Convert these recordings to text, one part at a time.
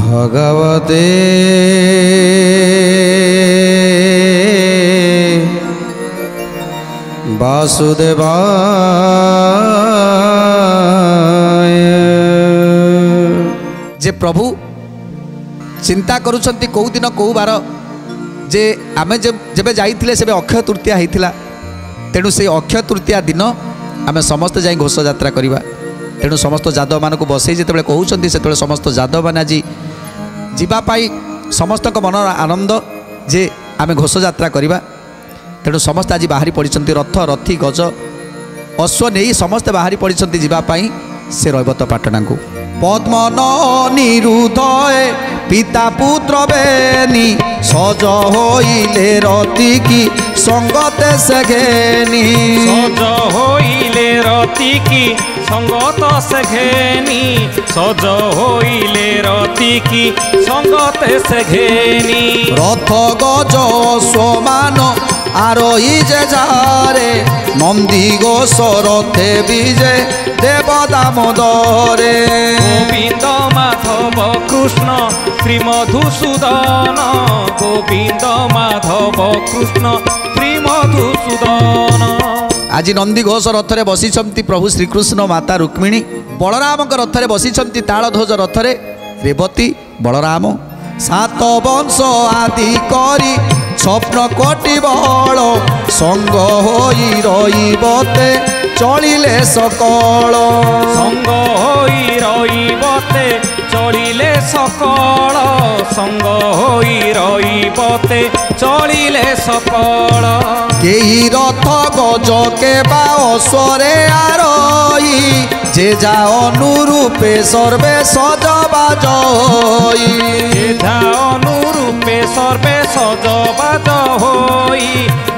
भगवते वासुदेवाय। जे प्रभु चिंता करुछंती कौ दिन कौ बार जे आमे जब जाइथिले सेबे अक्षय तृतीया होइथिला तेणु से अक्षय तृतीया दिन आमे समस्त जाई घोष यात्रा करिबा। तेणु समस्त जादव मानक बसई जिते कहते से समस्त जादव मैंने आज जीवाई समस्त मन आनंद जे आमे घोष यात्रा करवा। तेणु समस्त आज बाहरी पड़ी रथ रथी गज अश्व नहीं समस्ते बाहरी पड़ी जीवाई से रैवत पाटना को। पद्मन निरुधय पिता पुत्र बेनी सज होइले रति की संगते से घेनी। सज होइले रति की संगत से घेनी। सज होइले रति की संगते से घेनी। रथ गज स्वमान आरोही जे जारे नंदी घोष रथे विजे देव दामोदरे। गोविंद माधव कृष्ण श्री मधुसूदन। गोविंद माधव कृष्ण श्री मधुसूदन। आज नंदी घोष रथरे बसी प्रभु श्रीकृष्ण माता रुक्मिणी। बलराम रथरे बसी तालध्वज रथरे रेवती बलराम। सात वंश आदि करी स्वप्न कोटि बल संग होई रहिबते चलिले सकल। संग होई रहिबते चलिले सकल। संग होई रहिबते चलिले सकल। केही रथ गज के बास्वरे आरोही जे जा अनुरूपे सर्वे सजबाज होई। जे जा अनुरूपे सर्वे सजबाज होई।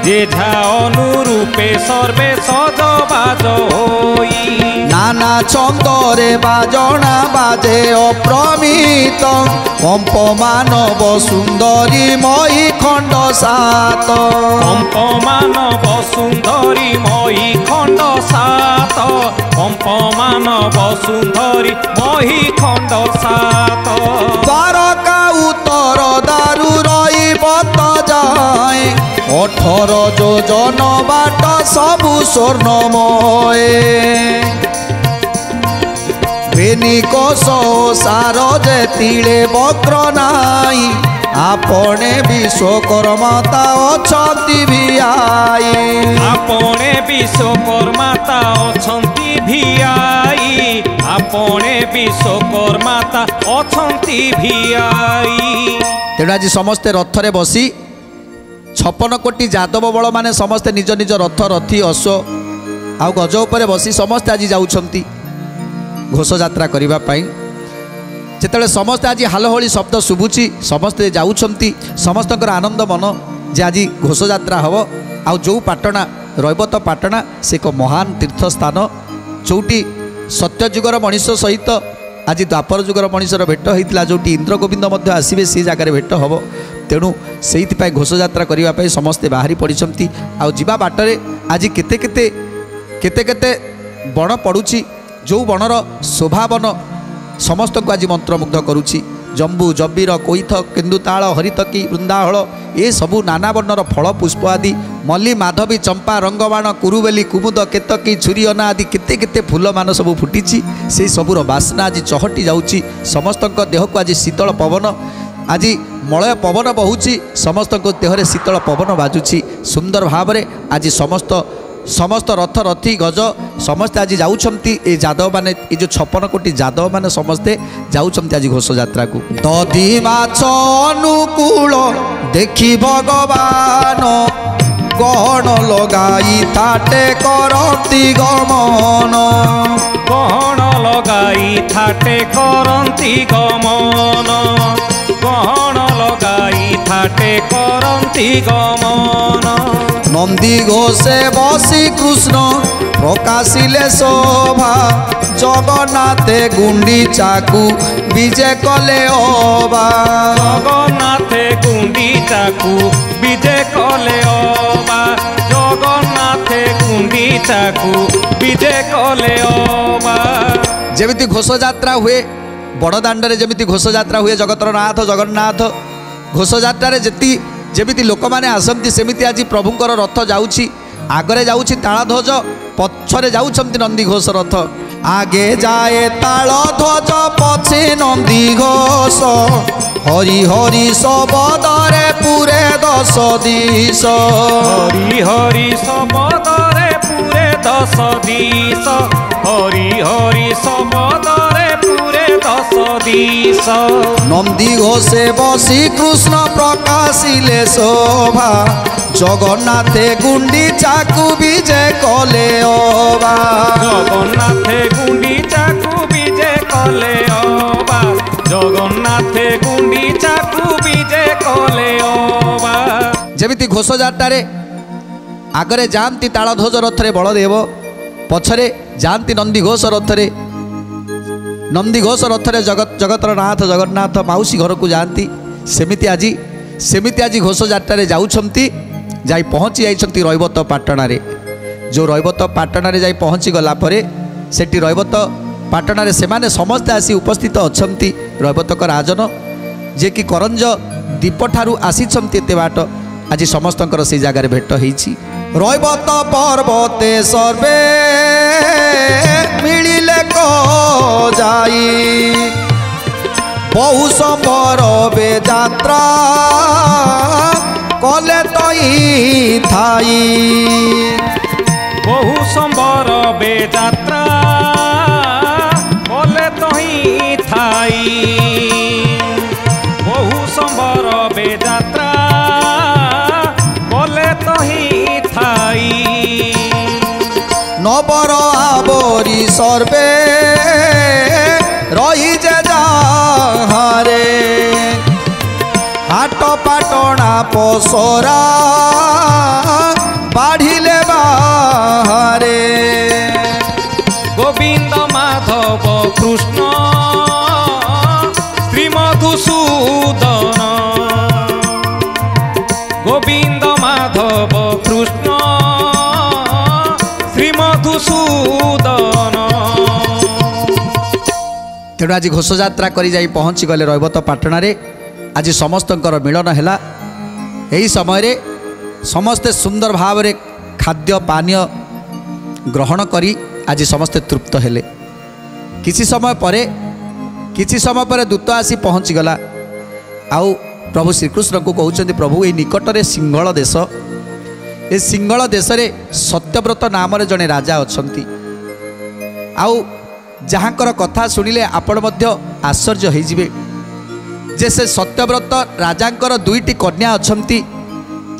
जे जा अनुरूपे सर्वे सजबाज होई। नाना छंदरे बाजना बाजे अप्रमित कंप मानव सुंदरी मही खंड सात। कंप मानव सुंदरी मही खंड सात। कंप मानव सुंदरी मही खंड सात। द्वारका उत्तर दारु रहिबत जाए 18 योजन बाट सबु स्वर्णमय। बेनिकोश सार जे तिले वक्र नाई आपणे विश्वकर्माता अछंती भियाई। आपणे विश्वकर्माता अछंती भियाई। आपणे विश्वकर्माता अछंती भियाई। तेणु आज समस्ते रथरे बसी 56 कोटी जादव बल माने समस्ते निज निज रथ रथी अश्व आउ गज उपरे बसी समस्ते आज जाउछंती घोष यात्रा करिबा पई। जेतेले समस्ते आज हालहोली शब्द शुभुची समस्ते जाउछंती समस्तकर आनंद मन जे आज घोष यात्रा हबो। आउ जो पाटना रैवत पाटना से एक महान तीर्थ स्थान जोटी सत्य जुगर मनीष सहित आज द्वापर जुगर मनीषर भेट होता जोटी इंद्र गोविंद मध्य आसबे से जगार भेट हम। तेणु से घोष यात्रा करने समस्ते बाहरी पड़ी आउ जीवा बाटरे आज केते केते केते केते बण पड़ुची जो बणर शोभावन समस्त को आज मंत्रमुग्ध करुच्ची। जंबू जंबीर कोईथ केन्दुताल हरितकी वृंदाहल ये सबू नाना वर्णर फल पुष्प आदि मल्ली माधवी चंपा रंगबाण कुरुबेली कुमुद केतकी छुरीअना आदि केते केते फूल मान सब फुटी से सबूर बासना आज चहटी जाऊँगी। समस्त देह को आज शीतल पवन आज मलय पवन बहुची समस्त देहरे शीतल पवन बाजुची सुंदर भाव में आज समस्त रथ रथी गज समस्ते आज जाउछंती ए जादव माने ये जो 56 कोटी जादव माने समस्ते जाउछंती आज घोष यात्रा को। दधी माछ अनुकूल देखी भगवान गहन लगाई थाटे करती गमन। गहन लगाई थाटे करती गमन। गहन लगाई थाटे करती गमन। नंदी घोषे बसी कृष्ण प्रकाशिले शोभा जगन्नाथे गुंडीचाकू विजय कले अबा। जगन्नाथे गुंडीचाकू विजय कले अबा। जगन्नाथे गुंडीचाकू विजय कले अबा। जेमिति घोष यात्रा हुए बड़दाण्डे जमी घोष यात्रा हुए जगतर नाथ जगन्नाथ घोष यात्रा जमी लोक मैंने आसती सेमती आज प्रभुंर रथ जाऊँगी आगरे जाऊँगी तालध्वज पछरे जाऊँच नंदी घोष रथ आगे जाए तालध्वज पछे नंदी घोष हरि हरि सबदरे पुरे 10 दिश हरि हरि सबदरे पुरे 10 दिश हरि हरि सबदरे पुरे 10 दिश नंदी घोषे बसी कृष्ण प्रकाशिले शोभा जगन्नाथे गुंडीचाकु विजे कले अबा जगन्नाथे गुंडीचाकु विजे कले अबा जगन्नाथे गुंडीचाकु विजे कले अबा जेमिति घोष यात्रा आगरे जाती तालध्वज रथरे बलदेव पछरे जाती नंदी घोष रथरे नंदी घोष रथरे जगतर नाथ जगन्नाथ माउसी घर को जाती सेमिति आज घोष यात्रा जाउछंती जाई पहुँची जाइछंती रैवत पाटणारे जो रैवत पाटणारे जाई पहुँची गला परे सेठी रैवत पाटणारे सेमाने समस्ते आसी उपस्थित अछंती रैवतक राजन जे कि करंज दीप ठारू आसीछंती एते बाट आज समस्तंकर से जगार भेट होईछि रैवत पर्वते सर्वे मिलिले को जाई बहु संबर बे यात्रा कले तई थाई बहु संबर बे यात्रा कले तई थाई बहु संबर बे यात्रा कले तई थाई नबर आवरी सर्वे रही जे जाहारे हाट पाटणा पसरा बाढ़िले बाहारे गोविंद माधव कृष्ण श्री मधुसूदन गोविंद माधव कृष्ण श्री मधुसूदन तेणु आज घोष यात्रा करी जाई पहुँची गले रैवत पाटणारे आज समस्तंकर मिलन है यही समय रे समस्ते सुंदर भाव रे खाद्य पानीय ग्रहण करी आज समस्ते तृप्त हेले किसी समय पर दूत आसी पहुँची गला आउ प्रभु श्रीकृष्ण को कहते प्रभु ये निकटरे सिंहल देश ए सिंहल देश रे सत्यव्रत नाम जड़े राजा अछंती आउ जहाँकर कथा शुणिले आपण मध्य आश्चर्य होइजिबे जे से सत्यव्रत राजांकर 2टी कन्या अछंती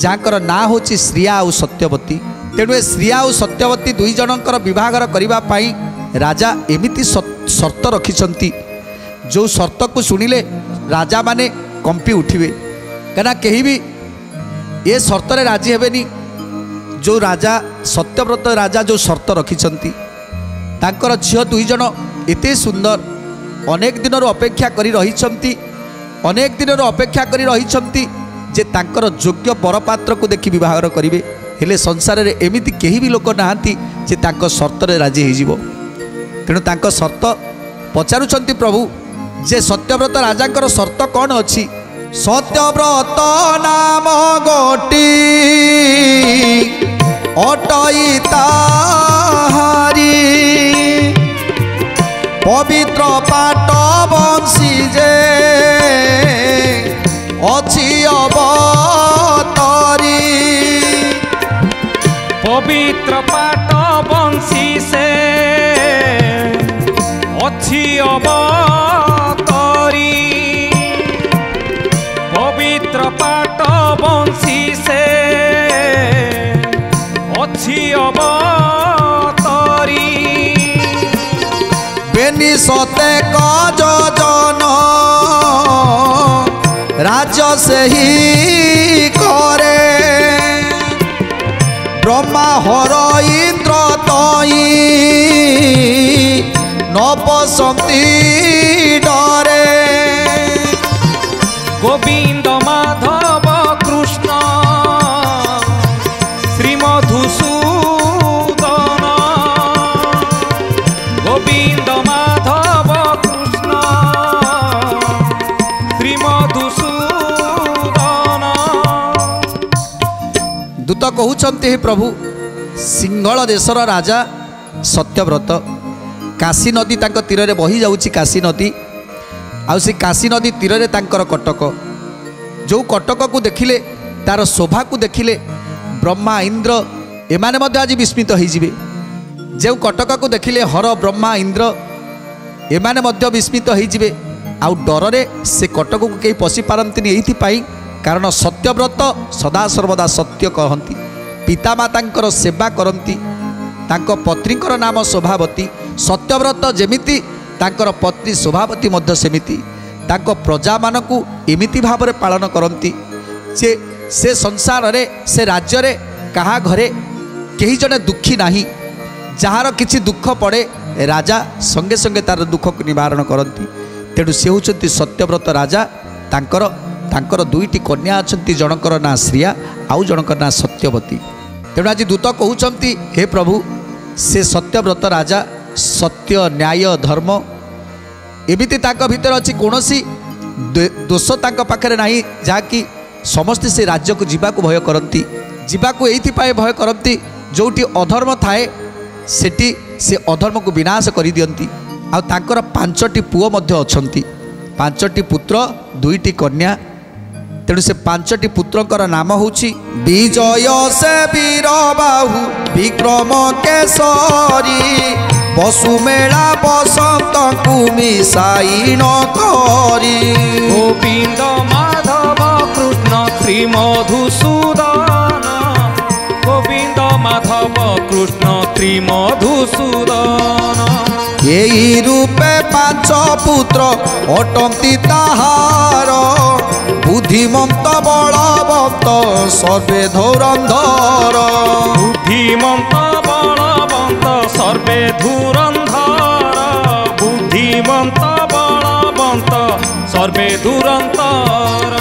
जहाँकर ना होची श्रिया और सत्यवती तेणु ए श्रिया और सत्यवती 2 जनकर विवाहर करबा पाई राजा एमिति शर्त रखिछंती जो शर्त को शुणिले राजा माने कंपी उठिबे कना केही भी ये शर्त रे राजी हेबेनी जो राजा सत्यव्रत राजा जो शर्त रखिछंती तांकर झियो 2 जन एते सुंदर अनेक दिन अपेक्षा करी रहिछंती अनेक दिन अपेक्षा करी रहिछंती जे तांकर योग्य बरपात्र को देखि विवाह करिवे हेले संसार रे एमिति केही भी लोक नाहांती जे तांको शर्त रे राजी होइजिवो तेणु तांको शर्त पचारुछंती प्रभु जे सत्यव्रत राजांकर शर्त कौन अछि सत्यव्रत नाम गोटी अटई ताहारी पवित्र पाट बंशी जे अछि अवतरी पवित्र पाट बंशी से अछि अवतरी पवित्र पाट बंशी से अछि अवतरी बेनी सते कजन राज से ही करे ब्रह्मा हर इंद्र तई नपसंती डरे गोविंद माधव कृष्ण श्री मधुसूदन गोविंद माधव कृष्ण ହେଉଛନ୍ତି ହେ ପ୍ରଭୁ ସିଂହଳ ଦେଶର ରାଜା ସତ୍ୟବ୍ରତ। କାଶୀ ନଦୀ ତାଙ୍କ ତୀରରେ ବହି ଯାଉଛି କାଶୀ ନଦୀ। ଆଉ ସେ କାଶୀ ନଦୀ ତୀରରେ ତାଙ୍କର କଟକ। ଯେଉଁ କଟକକୁ ଦେଖିଲେ ତାର ଶୋଭାକୁ ଦେଖିଲେ ବ୍ରହ୍ମା ଇନ୍ଦ୍ର ଏମାନେ ମଧ୍ୟ ଆଜି ବିସ୍ମିତ ହୋଇଯିବେ। ଯେଉଁ କଟକକୁ ଦେଖିଲେ ହର ବ୍ରହ୍ମା ଇନ୍ଦ୍ର ଏମାନେ ମଧ୍ୟ ବିସ୍ମିତ ହୋଇଯିବେ। ଆଉ ଡରରେ ସେ କଟକକୁ କେହି ପଶିପାରନ୍ତିନି ଏଇଥିପାଇଁ କାରଣ ସତ୍ୟବ୍ରତ ସଦାସର୍ବଦା ସତ୍ୟ କହନ୍ତି, ପିତାମାତାଙ୍କର ସେବା କରନ୍ତି। ତାଙ୍କ ପତ୍ନୀଙ୍କର ନାମ ଶୋଭାବତୀ। ସତ୍ୟବ୍ରତ ଯେମିତି ତାଙ୍କର ପତ୍ନୀ ଶୋଭାବତୀ ମଧ୍ୟ ସେମିତି ତାଙ୍କ ପ୍ରଜାମାନଙ୍କୁ ଏମିତି ଭାବରେ ପାଳନ କରନ୍ତି ଯେ ସେ ସଂସାରରେ ସେ ରାଜ୍ୟରେ କାହା ଘରେ କେହି ଜଣେ ଦୁଃଖୀ ନାହିଁ। ଯାହାର କିଛି ଦୁଃଖ ପଡ଼େ ରାଜା ସଙ୍ଗେ ସଙ୍ଗେ ତାର ଦୁଃଖକୁ ନିବାରଣ କରନ୍ତି। ତେଣୁ ସେ ହେଉଛନ୍ତି ସତ୍ୟବ୍ରତ ରାଜା। ତାଙ୍କର ଦୁଇଟି କନ୍ୟା ଅଛନ୍ତି, ଜଣଙ୍କର ନାଁ ଶ୍ରିୟା ଆଉ ଜଣଙ୍କର ନାଁ ସତ୍ୟବତୀ। ତେଣୁ ଆଜି ଦୂତ କହୁଛନ୍ତି ହେ ପ୍ରଭୁ ସେ ସତ୍ୟବ୍ରତ ରାଜା ସତ୍ୟ ନ୍ୟାୟ ଧର୍ମ ଏମିତି ତାଙ୍କ ଭିତରେ ଅଛି, କୌଣସି ଦୋଷ ତାଙ୍କ ପାଖରେ ନାହିଁ ଯାହାକି ସମସ୍ତେ ସେ ରାଜ୍ୟକୁ ଯିବାକୁ ଭୟ କରନ୍ତି। ଯିବାକୁ ଏଇଥିପାଇଁ ଭୟ କରନ୍ତି ଯେଉଁଠି ଅଧର୍ମ ଥାଏ ସେଠି ସେ ଅଧର୍ମକୁ ବିନାଶ କରିଦିଅନ୍ତି। ଆଉ ତାଙ୍କର 5ଟି ପୁଅ ମଧ୍ୟ ଅଛନ୍ତି, 5ଟି ପୁତ୍ର 2ଟି କନ୍ୟା। ତେଣୁ ସେ 5ଟି ପୁତ୍ରଙ୍କର ନାମ ହେଉଛି ବିଜୟ ସେ ବୀର ବାହୁ ବିକ୍ରମ କେଶରୀ ବସୁମେଳା ବସନ୍ତଙ୍କୁ ମିଶାଇଣ କରି ଗୋବିନ୍ଦ ମାଧବ କୃଷ୍ଣ ଶ୍ରୀ ମଧୁସୂଦନ ଗୋବିନ୍ଦ ମାଧବ କୃଷ୍ଣ ଶ୍ରୀ ମଧୁସୂଦନ। ଏହି ରୂପେ 5 ପୁତ୍ର ଅଟନ୍ତି ତାହାର ବୁଦ୍ଧିମନ୍ତ ବଳବନ୍ତ ସର୍ବେ ଧୌରନ୍ଧର ବୁଦ୍ଧିମନ୍ତ ବଳବନ୍ତ ସର୍ବେ ଧୁରନ୍ଧର ବୁଦ୍ଧିମନ୍ତ ବଳବନ୍ତ ସର୍ବେ ଧୁରନ୍ଧର।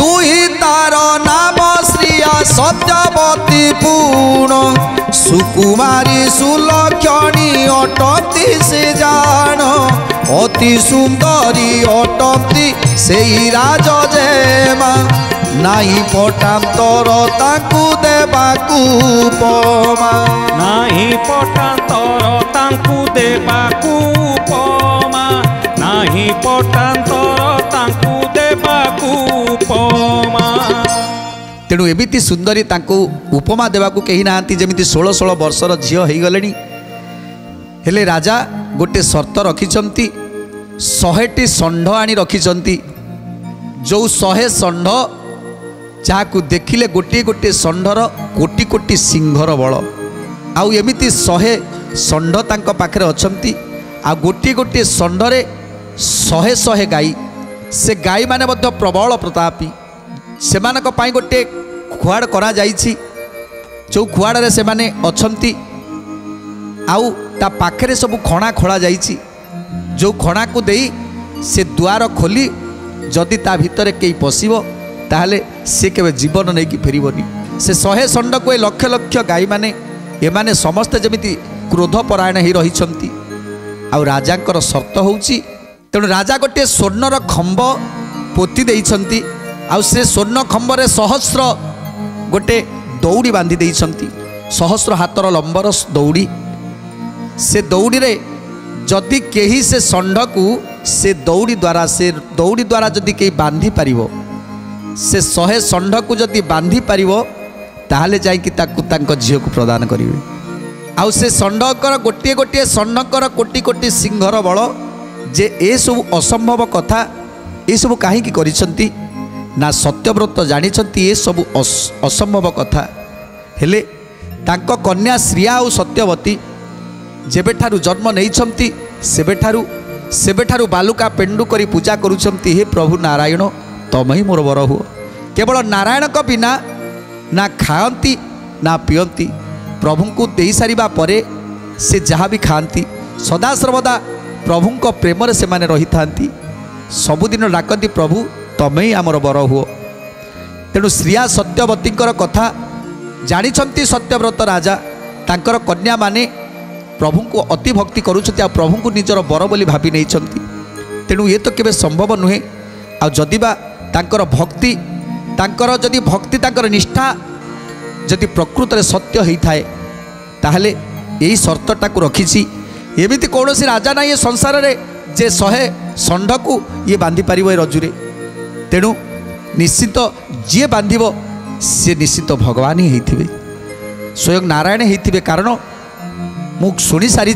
ଦୁଇ ତାର ନାମ ଶ୍ରିୟା ସତ୍ୟବତୀ ପୂର୍ଣ୍ଣ ସୁକୁମାରୀ ସୁଲକ୍ଷଣୀ ଅଟନ୍ତି ସେ ଜାଣ ଅତି ସୁନ୍ଦରୀ ଅଟନ୍ତି ସେଇ ରାଜଜେମା ନାହିଁ ପଟାନ୍ତର ତାଙ୍କୁ ଦେବାକୁ ଉପମା ନାହିଁ ପଟାନ୍ତର ତାଙ୍କୁ ଦେବାକୁ ଉପମା ନାହିଁ ପଟାନ୍ତର ତାଙ୍କୁ ଦେବାକୁ ଉପମା। ତେଣୁ ଏମିତି ସୁନ୍ଦରୀ ତାଙ୍କୁ ଉପମା ଦେବାକୁ କେହି ନାହାନ୍ତି ଯେମିତି 16 ବର୍ଷର ଝିଅ ହେଇଗଲେଣି। ହେଲେ ରାଜା ଗୋଟେ ସର୍ତ୍ତ ରଖିଛନ୍ତି, 100ଟି ଷଣ୍ଢ ଆଣି ରଖିଛନ୍ତି। ଯେଉଁ 100 ଷଣ୍ଢ ଯାହାକୁ ଦେଖିଲେ ଗୋଟିଏ ଗୋଟିଏ ଷଣ୍ଢର କୋଟି କୋଟି ସିଂହର ବଳ। ଆଉ ଏମିତି 100 ଷଣ୍ଢ ତାଙ୍କ ପାଖରେ ଅଛନ୍ତି। ଆଉ ଗୋଟିଏ ଗୋଟିଏ ଷଣ୍ଢରେ 100 ଗାଈ। ସେ ଗାଈମାନେ ମଧ୍ୟ ପ୍ରବଳ ପ୍ରତାପୀ। ସେମାନଙ୍କ ପାଇଁ ଗୋଟିଏ ଖୁଆଡ଼ କରାଯାଇଛି, ଯେଉଁ ଖୁଆଡ଼ରେ ସେମାନେ ଅଛନ୍ତି। ଆଉ ତା ପାଖରେ ସବୁ ଖଣା ଖୋଳା ଯାଇଛି, ଯେଉଁ ଖଣାକୁ ଦେଇ ସେ ଦୁଆର ଖୋଲି ଯଦି ତା ଭିତରେ କେହି ପଶିବ ତାହେଲେ ସେ କେବେ ଜୀବନ ନେଇକି ଫେରିବନି। ସେ 100 ଷଣ୍ଢକୁ ଏ ଲକ୍ଷ ଲକ୍ଷ ଗାଈମାନେ ଏମାନେ ସମସ୍ତେ ଯେମିତି କ୍ରୋଧପରାୟଣ ହୋଇ ରହିଛନ୍ତି। ଆଉ ରାଜାଙ୍କର ସର୍ତ୍ତ ହେଉଛି, ତେଣୁ ରାଜା ଗୋଟିଏ ସ୍ୱର୍ଣ୍ଣର ଖମ୍ବ ପୋତି ଦେଇଛନ୍ତି। ଆଉ ସେ ସ୍ୱର୍ଣ୍ଣ ଖମ୍ବରେ 100 ଗୋଟେ ଦଉଡ଼ି ବାନ୍ଧି ଦେଇଛନ୍ତି, 100 ହାତର ଲମ୍ବର ଦଉଡ଼ି। ସେ ଦଉଡ଼ିରେ ଯଦି କେହି ସେ ଷଣ୍ଢକୁ ସେ ଦଉଡ଼ି ଦ୍ୱାରା ଯଦି କେହି ବାନ୍ଧି ପାରିବ, ସେ 100 ଷଣ୍ଢକୁ ଯଦି ବାନ୍ଧି ପାରିବ ତାହେଲେ ଯାଇକି ତାକୁ ତାଙ୍କ ଝିଅକୁ ପ୍ରଦାନ କରିବେ। ଆଉ ସେ ଷଣ୍ଢଙ୍କର ଗୋଟିଏ ଗୋଟିଏ ଷଣ୍ଢଙ୍କର କୋଟି କୋଟି ସିଂହର ବଳ। ଯେ ଏସବୁ ଅସମ୍ଭବ କଥା ଏସବୁ କାହିଁକି କରିଛନ୍ତି ନା ସତ୍ୟବ୍ରତ ଜାଣିଛନ୍ତି ଏସବୁ ଅସମ୍ଭବ କଥା। ହେଲେ ତାଙ୍କ କନ୍ୟା ଶ୍ରିୟା ଆଉ ସତ୍ୟବତୀ ଯେବେଠାରୁ ଜନ୍ମ ନେଇଛନ୍ତି ସେବେଠାରୁ ବାଲୁକା ପେଣ୍ଡୁ କରି ପୂଜା କରୁଛନ୍ତି, ହେ ପ୍ରଭୁ ନାରାୟଣ ତମେ ହିଁ ମୋର ବର ହୁଅ। କେବଳ ନାରାୟଣଙ୍କ ବିନା ନା ଖାଆନ୍ତି ନା ପିଅନ୍ତି। ପ୍ରଭୁଙ୍କୁ ଦେଇସାରିବା ପରେ ସେ ଯାହା ବି ଖାଆନ୍ତି ସଦାସର୍ବଦା ପ୍ରଭୁଙ୍କ ପ୍ରେମରେ ସେମାନେ ରହିଥାନ୍ତି। ସବୁଦିନ ଡାକନ୍ତି ପ୍ରଭୁ ତମେ ହିଁ ଆମର ବର ହୁଅ। ତେଣୁ ଶ୍ରିୟା ସତ୍ୟବତୀଙ୍କର କଥା ଜାଣିଛନ୍ତି ସତ୍ୟବ୍ରତ ରାଜା। ତାଙ୍କର କନ୍ୟାମାନେ ପ୍ରଭୁଙ୍କୁ ଅତି ଭକ୍ତି କରୁଛନ୍ତି, ଆଉ ପ୍ରଭୁଙ୍କୁ ନିଜର ବର ବୋଲି ଭାବି ନେଇଛନ୍ତି। ତେଣୁ ଏ ତ କେବେ ସମ୍ଭବ ନୁହେଁ। ଆଉ ଯଦିବା ତାଙ୍କର ଭକ୍ତି ତାଙ୍କର ନିଷ୍ଠା जदि प्रकृत में सत्य होता है ताहले यही शर्तटा को रखी एमती कौन राजा ना ये संसार रे जे 100 षंढ को ये बांधि पार रजुरे तेणु निश्चित जी बांधिब सी निश्चित भगवान ही होते स्वयं नारायण होते कारण मु शुणी सारी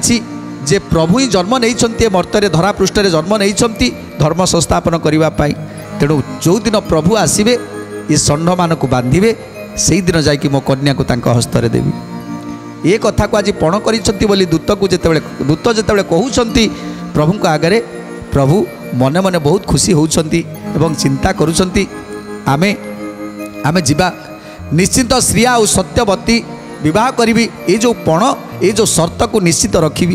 जे प्रभु ही जन्म नहीं मर्तरे धरापृष्ठ जन्म नहीं धर्म संस्थापन करने तेणु जो दिन प्रभु आसवे ये षंढ मान को बांधे से दिन जाकि मो कन्या को हस्तरे देवी ये कथा को आज पण करी दूत को दूत जिते कहते प्रभु को आगे प्रभु मने मने बहुत खुशी होती चिंता करुँच आमे आमे जीवा निश्चित श्रिया और सत्यवती विवाह करी ये जो पण ये जो शर्त को निश्चित रखी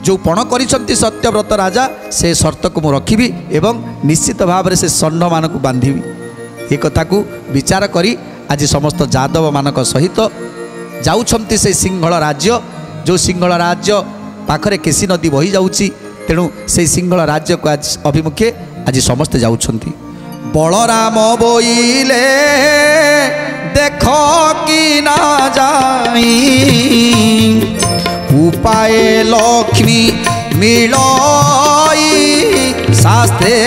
जो पण करिसंती सत्यव्रत राजा से शर्त को मु रखी एवं निश्चित भाव से षंढ मान को बांधि ये कथा को विचार करी आज समस्त यादव मानक सहित जाउछंती से सिंहल राज्य जो सिंहल राज्य पाखरे केसी नदी बही जाउची तेणु से सिंहल राज्य को आज अभिमुखे आज समस्ते जाउछंती बलराम बोइले देख कि ना जाई उपाय लक्ष्मी मिलई शास्त्रे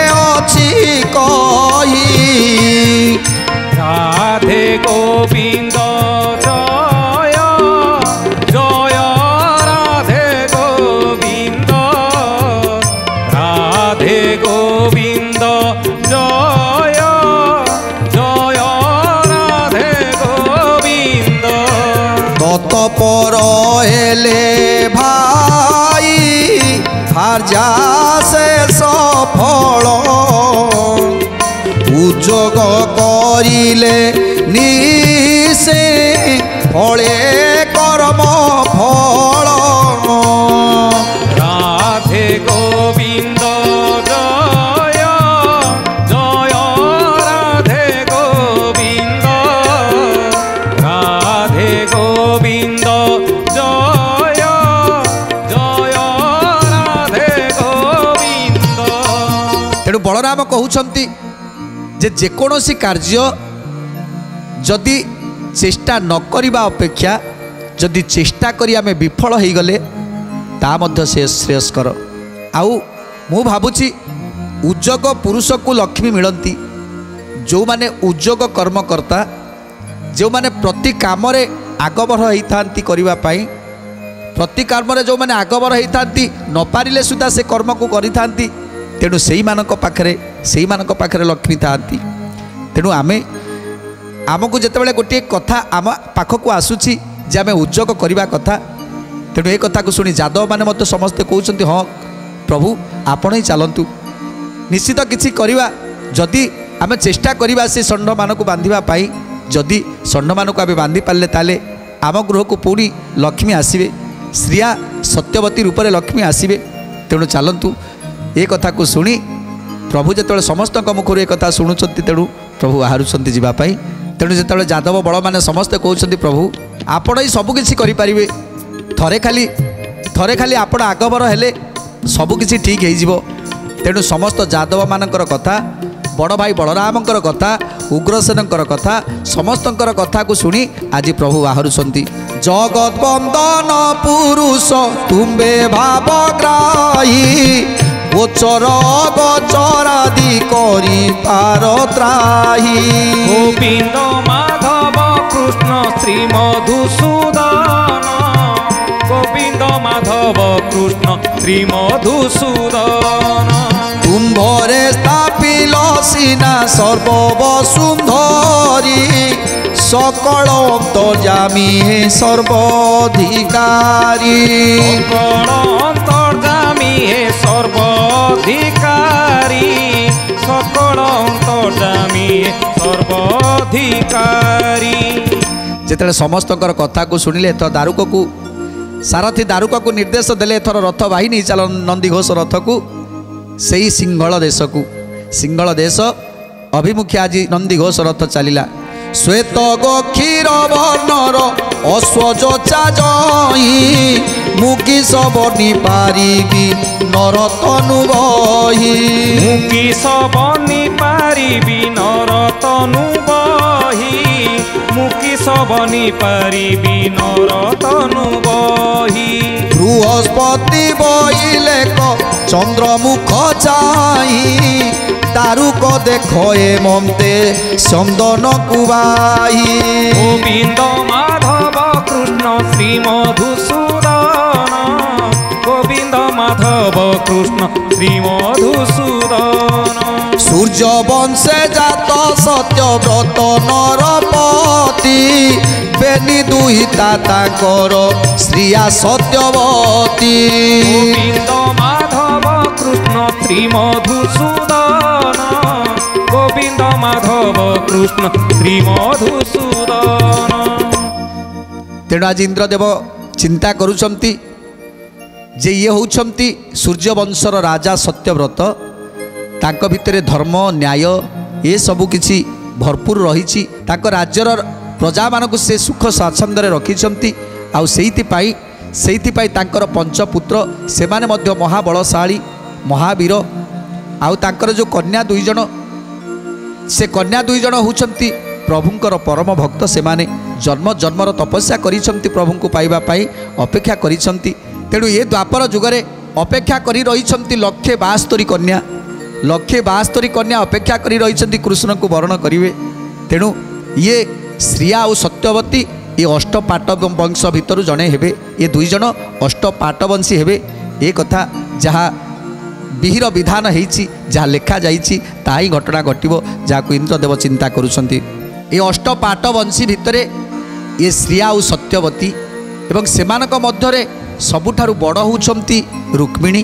अछि कही राधे गोविंद जय जय राधे गोविंद राधे गोविंद जय जय राधे गोविंद तत्पर हेले भाई भार्या से सफल उद्योग करिले निसे फले कर्म फल राधे गोविंद जय जय राधे गोविंद राधे गोविंद जय जय राधे गोविंद तेणु बलराम कहउछंती जेकोसी कार्य जदि चेष्टा न करिबा अपेक्षा जदि चेष्टा करी आमे विफल हो गले ता मध्य से श्रेयस्कर आउ मु भाबुची उद्योग पुरुष को लक्ष्मी मिलती जो माने उद्योग कर्मकर्ता जो माने प्रति काम रे आगबर होइथांती करिबा पाई प्रति कर्म रे जो माने आगबर होइथांती न पारिले सुधा से कर्म को करिथांती तेणु से पाखरे लक्ष्मी था तेणु आमे आमको जिते गोटे कथा आम पाखक आसूची जे आम उद्योग करने कथा तेणु ये कथा को शुणी यादव मैंने मत समस्ते कहते हाँ प्रभु आपण ही चलतु निश्चित किसी करवा जदि आम चेष्टा करवा से षंढ मान को बांधापी जदि षंढ मान को आम बांधि पारे ताले आम गृह को पुणी लक्ष्मी आसवे श्रिया सत्यवती रूप में लक्ष्मी आसवे तेणु चलतु ये कथा को शुणी प्रभु जिते समस्त मुखर एक कथा शुणुंट तेणु प्रभु बाहर जावाई तेणु जो यादव बड़ मैंने समस्ते कहते प्रभु आपण ही सबकि करें थरे खाली आपण आगबर हेले सबकि ठीक हो तेणु समस्त यादव मानकर कथा बड़ भाई बलरामकर कथा उग्रसेनकर कथा समस्तकर कथा को शुणी आज प्रभु बाहर जगत बंदन पुरुष तुम्बे भावग्राही गोचर गोचरादि करी पार त्राही गोविंद माधव कृष्ण श्री मधुसूदन गोविंद माधव कृष्ण श्री मधुसूदन तुम्भरे स्थापिल सीना सर्ववसुंधरी सकल अंतर्यामी हे सर्वाधिकारी सकल अंतर्यामी हे सर्वाधिकारी सकल अंतर्यामी हे सर्वाधिकारी जिते समस्तकर कथा को शुणिले तो दारुक को सारथी दारुक को निर्देश देले थर रथ बाहिनी चल नंदीघोष रथ को सही सिंहल देश को सिंहल देश अभिमुखे आज नंदीघोष रथ चलिला श्वेत गक्षीर वर्णर अश्वजचा जई मुकिश बनी पारिबी नरतनु बही मुकिश बनी पारिबी नरतनु बही ମୁକି ସବନି ପାରିବି ନରତନୁ ବହି ବୃହସ୍ପତି ବଇଲେ କ ଚନ୍ଦ୍ରମୁଖ ଚାହିଁ ତାରୁକ ଦେଖ ଏ ମନ୍ତେ ଚନ୍ଦନ କୁବାହି ଗୋବିନ୍ଦ ମାଧବ କୃଷ୍ଣ ଶ୍ରୀ ମଧୁସୂଦନ ଗୋବିନ୍ଦ ମାଧବ କୃଷ୍ଣ ଶ୍ରୀ ମଧୁସୂଦନ ସୂର୍ଯ୍ୟ ବଂଶେ ଜାତ ସତ୍ୟବ୍ରତ ନରପତି ବେନି ଦୁହିତା ତାଙ୍କର ଶ୍ରୀୟା ସତ୍ୟବତୀ ଗୋବିନ୍ଦ ମାଧବ କୃଷ୍ଣ ଶ୍ରୀ ମଧୁସୂଦନ ଗୋବିନ୍ଦ ମାଧବ କୃଷ୍ଣ ଶ୍ରୀ ମଧୁସୂଦନ। ତେଣୁ ଆଜି ଇନ୍ଦ୍ରଦେବ ଚିନ୍ତା କରୁଛନ୍ତି ଯେ ଇଏ ହେଉଛନ୍ତି ସୂର୍ଯ୍ୟବଂଶର ରାଜା ସତ୍ୟବ୍ରତ ତାଙ୍କ ଭିତରେ ଧର୍ମ ନ୍ୟାୟ ଏସବୁ କିଛି ଭରପୁର ରହିଛି ତାଙ୍କ ରାଜ୍ୟର ପ୍ରଜାମାନଙ୍କୁ ସେ ସୁଖ ସ୍ୱାଚ୍ଛନ୍ଦ୍ୟରେ ରଖିଛନ୍ତି ଆଉ ସେଇଥିପାଇଁ ତାଙ୍କର ପଞ୍ଚପୁତ୍ର ସେମାନେ ମଧ୍ୟ ମହାବଳଶାଳୀ ମହାବୀର ଆଉ ତାଙ୍କର ଯେଉଁ କନ୍ୟା ଦୁଇଜଣ ସେ କନ୍ୟା ଦୁଇଜଣ ହେଉଛନ୍ତି ପ୍ରଭୁଙ୍କର ପରମ ଭକ୍ତ ସେମାନେ ଜନ୍ମ ଜନ୍ମର ତପସ୍ୟା କରିଛନ୍ତି ପ୍ରଭୁଙ୍କୁ ପାଇବା ପାଇଁ ଅପେକ୍ଷା କରିଛନ୍ତି ତେଣୁ ଏ ଦ୍ୱାପର ଯୁଗରେ ଅପେକ୍ଷା କରି ରହିଛନ୍ତି 1,72 କନ୍ୟା ଅପେକ୍ଷା କରି ରହିଛନ୍ତି କୃଷ୍ଣଙ୍କୁ ବରଣ କରିବେ ତେଣୁ ଇଏ ଶ୍ରୀୟା ଆଉ ସତ୍ୟବତୀ ଏ ଅଷ୍ଟପାଟ ବଂଶ ଭିତରୁ ଜଣେ ହେବେ ଏ ଦୁଇଜଣ ଅଷ୍ଟପାଟବଂଶୀ ହେବେ ଏ କଥା ଯାହା ବିହିର ବିଧାନ ହେଇଛି ଯାହା ଲେଖାଯାଇଛି ତାହା ହିଁ ଘଟଣା ଘଟିବ ଯାହାକୁ ଇନ୍ଦ୍ରଦେବ ଚିନ୍ତା କରୁଛନ୍ତି ଏ ଅଷ୍ଟପାଟବଂଶୀ ଭିତରେ ଏ ଶ୍ରୀୟା ଆଉ ସତ୍ୟବତୀ ଏବଂ ସେମାନଙ୍କ ମଧ୍ୟରେ ସବୁଠାରୁ ବଡ଼ ହେଉଛନ୍ତି ରୁକ୍ମିଣୀ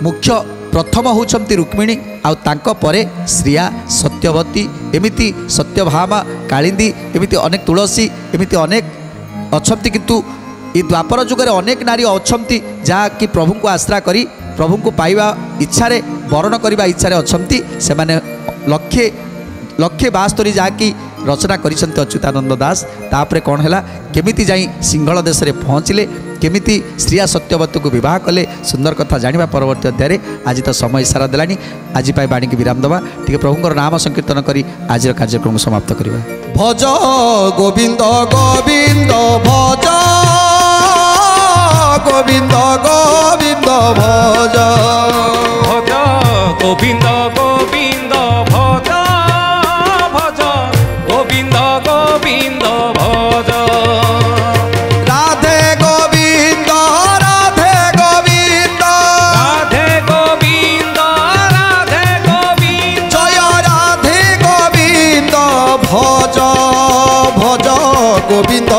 ମୁଖ୍ୟ ପ୍ରଥମ ହେଉଛନ୍ତି ରୁକ୍ମିଣୀ ଆଉ ତାଙ୍କ ପରେ ଶ୍ରୀୟା ସତ୍ୟବତୀ ଏମିତି ସତ୍ୟଭାମା କାଳିନ୍ଦୀ ଏମିତି ଅନେକ ତୁଳସୀ ଏମିତି ଅନେକ ଅଛନ୍ତି କିନ୍ତୁ ଏ ଦ୍ୱାପର ଯୁଗରେ ଅନେକ ନାରୀ ଅଛନ୍ତି ଯାହାକି ପ୍ରଭୁଙ୍କୁ ଆଶ୍ରା କରି ପ୍ରଭୁଙ୍କୁ ପାଇବା ଇଚ୍ଛାରେ ବରଣ କରିବା ଇଚ୍ଛାରେ ଅଛନ୍ତି ସେମାନେ 1,72 ଯାହାକି ରଚନା କରିଛନ୍ତି ଅଚ୍ୟୁତାନନ୍ଦ ଦାସ ତାପରେ କ'ଣ ହେଲା କେମିତି ଯାଇ ସିଂହଳ ଦେଶରେ ପହଞ୍ଚିଲେ କେମିତି ଶ୍ରୀୟା ସତ୍ୟବତୀକୁ ବିବାହ କଲେ ସୁନ୍ଦର କଥା ଜାଣିବା ପରବର୍ତ୍ତୀ ଅଧ୍ୟାୟରେ ଆଜି ତ ସମୟ ଇସାରା ଦେଲାଣି ଆଜି ପାଇଁ ବାଣୀକି ବିରାମ ଦେବା ଟିକେ ପ୍ରଭୁଙ୍କର ନାମ ସଂକୀର୍ତ୍ତନ କରି ଆଜିର କାର୍ଯ୍ୟକ୍ରମ ସମାପ୍ତ କରିବା ଭଜ ଗୋବିନ୍ଦ ଗୋବିନ୍ଦ ଭଜ ଗୋବିନ୍ଦ ଗୋବିନ୍ଦ ଭଜ ଭଜ ଗୋବିନ୍ଦ ଗୋବିନ୍ଦ ଭଜ ଭଜ ଗୋବିନ୍ଦ ଗୋବିନ୍ଦ ଭଜ ରାଧେ ଗୋବିନ୍ଦ ରାଧେ ଗୋବିନ୍ଦ ରାଧେ ଗୋବିନ୍ଦ ରାଧେ ଗୋବିନ୍ଦ ଜୟ ରାଧେ ଗୋବିନ୍ଦ ଭଜ ଭଜ ଗୋବିନ୍ଦ